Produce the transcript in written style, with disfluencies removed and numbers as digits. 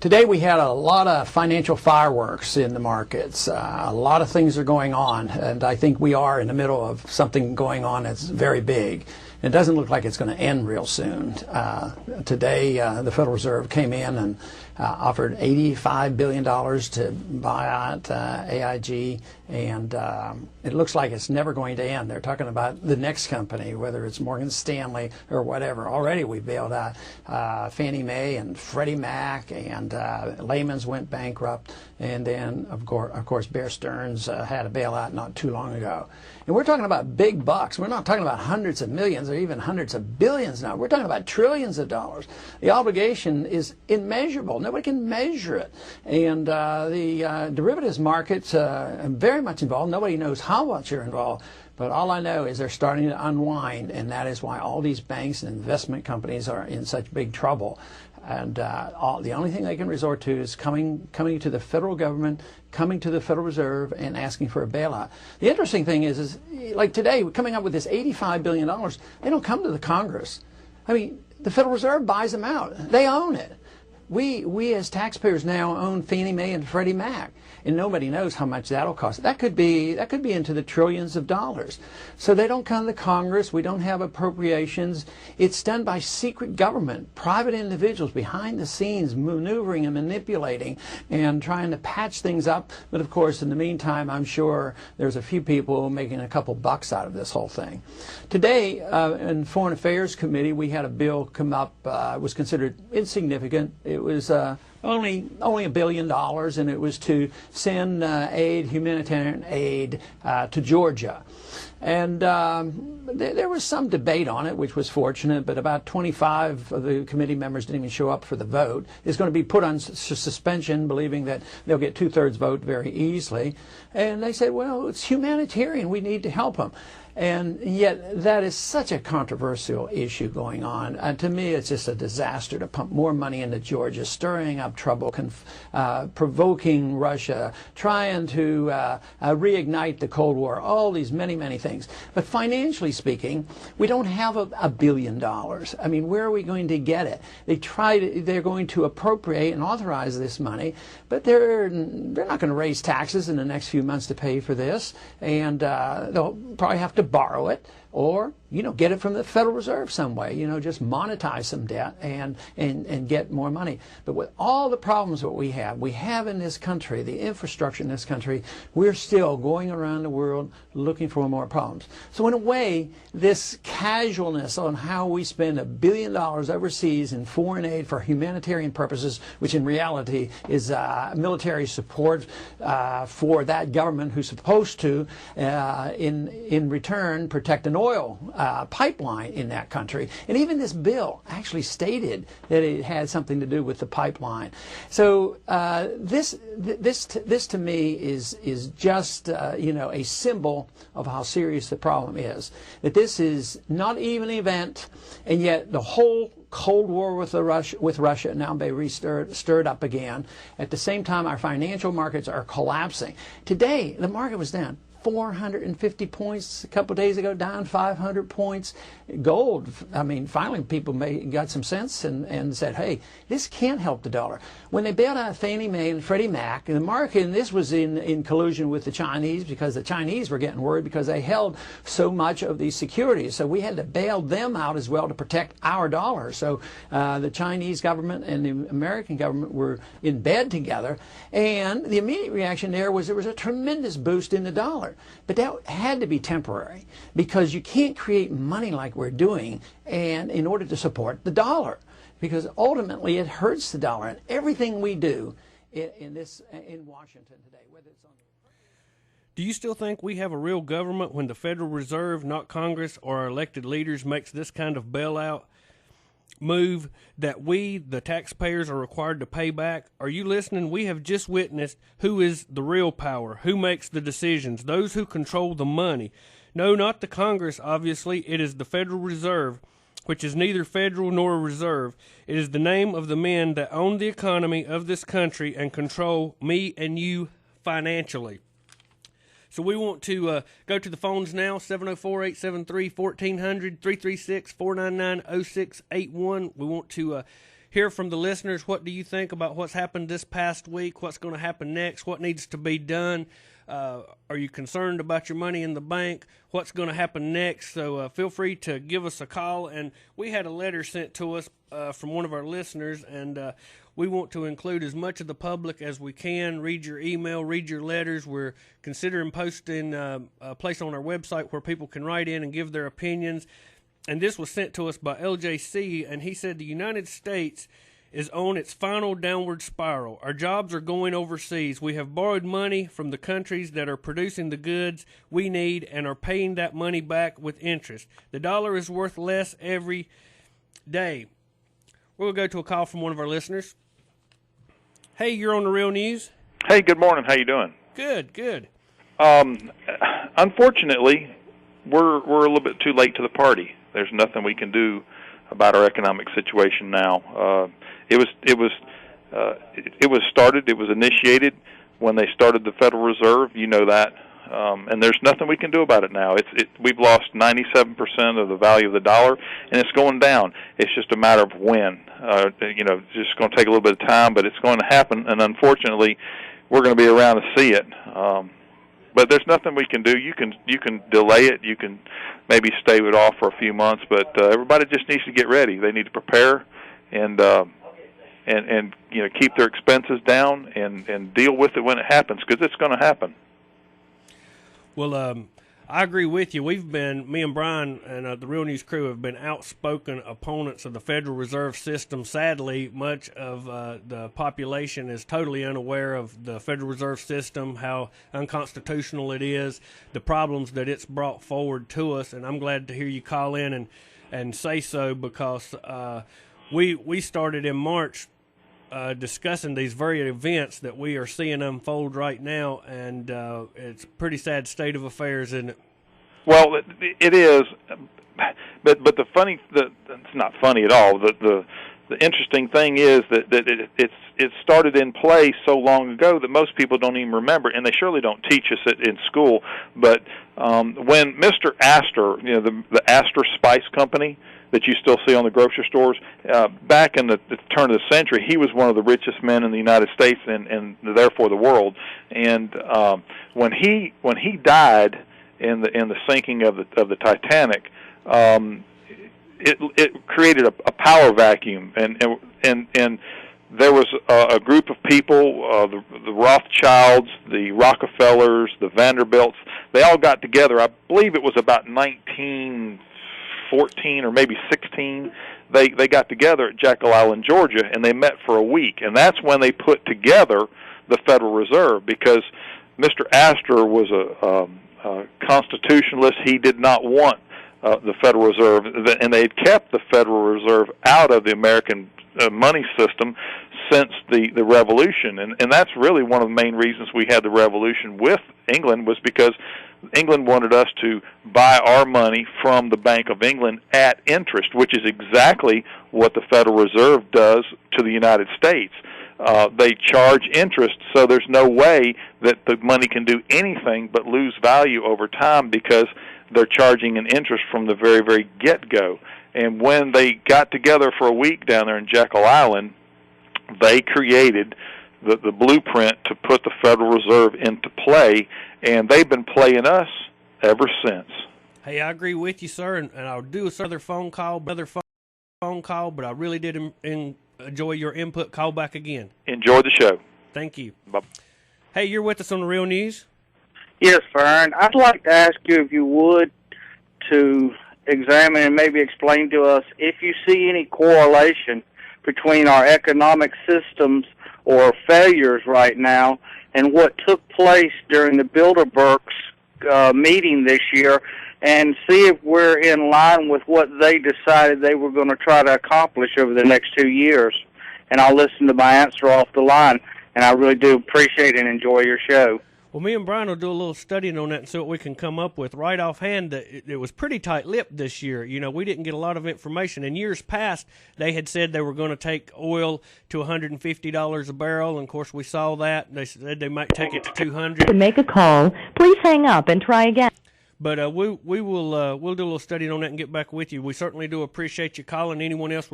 Today we had a lot of financial fireworks in the markets. A lot of things are going on, and I think we are in the middle of something going on that's very big. It doesn't look like it's going to end real soon. Today, the Federal Reserve came in and offered $85 billion to buy out AIG, and it looks like it's never going to end. They're talking about the next company, whether it's Morgan Stanley or whatever. Already we bailed out Fannie Mae and Freddie Mac, and Lehman's went bankrupt, and then, of course, Bear Stearns had a bailout not too long ago. And we're talking about big bucks. We're not talking about hundreds of millions or even hundreds of billions now. We're talking about trillions of dollars. The obligation is immeasurable. Nobody can measure it. And the derivatives markets are very much involved. Nobody knows how much you're involved. But all I know is they're starting to unwind, and that is why all these banks and investment companies are in such big trouble. And the only thing they can resort to is coming to the federal government, coming to the Federal Reserve, and asking for a bailout. The interesting thing is like today, we're coming up with this $85 billion. They don't come to the Congress. I mean, the Federal Reserve buys them out. They own it. We as taxpayers now own Fannie Mae and Freddie Mac, and nobody knows how much that'll cost. That could be into the trillions of dollars. So they don't come to Congress. We don't have appropriations. It's done by secret government, private individuals behind the scenes maneuvering and manipulating and trying to patch things up. But of course, in the meantime, I'm sure there's a few people making a couple bucks out of this whole thing. Today, in Foreign Affairs Committee, we had a bill come up. It was considered insignificant. It was only $1 billion, and it was to send humanitarian aid to Georgia. And there was some debate on it, which was fortunate, but about 25 of the committee members didn't even show up for the vote. It's going to be put on suspension, believing that they'll get 2/3 vote very easily. And they said, well, it's humanitarian. We need to help them. And yet that is such a controversial issue going on. To me, it's just a disaster to pump more money into Georgia, stirring up trouble, provoking Russia, trying to reignite the Cold War, all these many, many things. But financially speaking, we don't have $1 billion. I mean, where are we going to get it? They're going to appropriate and authorize this money, but they're not going to raise taxes in the next few months to pay for this, and they'll probably have to borrow it, or get it from the Federal Reserve some way, just monetize some debt and get more money. But with all the problems that we have in this country, the infrastructure in this country, we're still going around the world looking for more problems. So in a way, this casualness on how we spend $1 billion overseas in foreign aid for humanitarian purposes, which in reality is military support for that government who's supposed to, in return, protect an oil pipeline in that country. And even this bill actually stated that it had something to do with the pipeline. So this to me is just a symbol of how serious the problem is. That this is not even an event, and yet the whole Cold War with Russia now be stirred up again. At the same time, our financial markets are collapsing. Today, the market was down 450 points a couple of days ago, down 500 points. Gold, I mean, finally people got some sense and said, hey, this can't help the dollar. When they bailed out Fannie Mae and Freddie Mac, and the market, and this was in collusion with the Chinese, because the Chinese were getting worried because they held so much of these securities. So we had to bail them out as well to protect our dollar. So the Chinese government and the American government were in bed together, and the immediate reaction there was a tremendous boost in the dollar. But that had to be temporary, because you can't create money like we're doing and in order to support the dollar, because ultimately it hurts the dollar. And everything we do in Washington today, whether it's on Do you still think we have a real government when the Federal Reserve, not Congress or our elected leaders, makes this kind of bailout move that we, the taxpayers, are required to pay back? Are you listening? We have just witnessed who is the real power, who makes the decisions, those who control the money. No, not the Congress, obviously. It is the Federal Reserve, which is neither federal nor a reserve. It is the name of the men that own the economy of this country and control me and you financially. So we want to go to the phones now, 704-873-1400, 336-499-0681. We want to hear from the listeners. What do you think about what's happened this past week? What's going to happen next? What needs to be done? Are you concerned about your money in the bank? What's going to happen next? So feel free to give us a call. And we had a letter sent to us from one of our listeners, and we want to include as much of the public as we can. Read your email, read your letters. We're considering posting a place on our website where people can write in and give their opinions. And this was sent to us by LJC, and he said the United States is on its final downward spiral. Our jobs are going overseas. We have borrowed money from the countries that are producing the goods we need and are paying that money back with interest. The dollar is worth less every day. We'll go to a call from one of our listeners. Hey, you're on the Real News. Hey, good morning. How you doing? Good, good. Unfortunately, we're a little bit too late to the party. There's nothing we can do about our economic situation now. It was initiated when they started the Federal Reserve. You know that, and there's nothing we can do about it now. We've lost 97% of the value of the dollar, and it's going down. It's just a matter of when. It's just going to take a little bit of time, but it's going to happen. And unfortunately, we're going to be around to see it. But there's nothing we can do. You can delay it. You can maybe stave it off for a few months. But everybody just needs to get ready. They need to prepare and keep their expenses down and deal with it when it happens, because it's going to happen. Well, I agree with you. Me and Brian and the Real News crew have been outspoken opponents of the Federal Reserve System. Sadly, much of the population is totally unaware of the Federal Reserve System, how unconstitutional it is, the problems that it's brought forward to us. And I'm glad to hear you call in and say so, because we started in March discussing these very events that we are seeing unfold right now, and it's a pretty sad state of affairs, isn't it? Well, it is, but it's not funny at all. The interesting thing is that it started in play so long ago that most people don't even remember, and they surely don't teach us it in school. But when Mr. Astor, the Astor Spice Company that you still see on the grocery stores, back in the turn of the century, he was one of the richest men in the United States and therefore the world. And when he died in the sinking of the Titanic, it created a power vacuum, and there was a group of people, the Rothschilds, the Rockefellers, the Vanderbilts. They all got together. I believe it was about 1914 or maybe 16. They got together at Jekyll Island, Georgia, and they met for a week. And that's when they put together the Federal Reserve, because Mr. Astor was a constitutionalist. He did not want the Federal Reserve, and they had kept the Federal Reserve out of the American money system since the Revolution. And that's really one of the main reasons we had the Revolution with England, was because England wanted us to buy our money from the Bank of England at interest, which is exactly what the Federal Reserve does to the United States. They charge interest, so there's no way that the money can do anything but lose value over time, because they're charging an interest from the very, very get-go. And when they got together for a week down there in Jekyll Island, they created the blueprint to put the Federal Reserve into play, and they've been playing us ever since. Hey, I agree with you, sir, and I'll do another phone call, but I really did enjoy your input. Call back again. Enjoy the show. Thank you. Bye. Hey, you're with us on the Real News? Yes, Vern. I'd like to ask you, if you would, to examine and maybe explain to us if you see any correlation between our economic systems or failures right now and what took place during the Bilderberg's meeting this year, and see if we're in line with what they decided they were going to try to accomplish over the next 2 years. And I'll listen to my answer off the line, and I really do appreciate and enjoy your show. Well, me and Brian will do a little studying on that and see what we can come up with. Right offhand, it was pretty tight-lipped this year. We didn't get a lot of information. In years past, they had said they were going to take oil to $150 a barrel, and of course we saw that. They said they might take it to $200. To make a call, please hang up and try again. But we'll do a little studying on that and get back with you. We certainly do appreciate you calling. Anyone else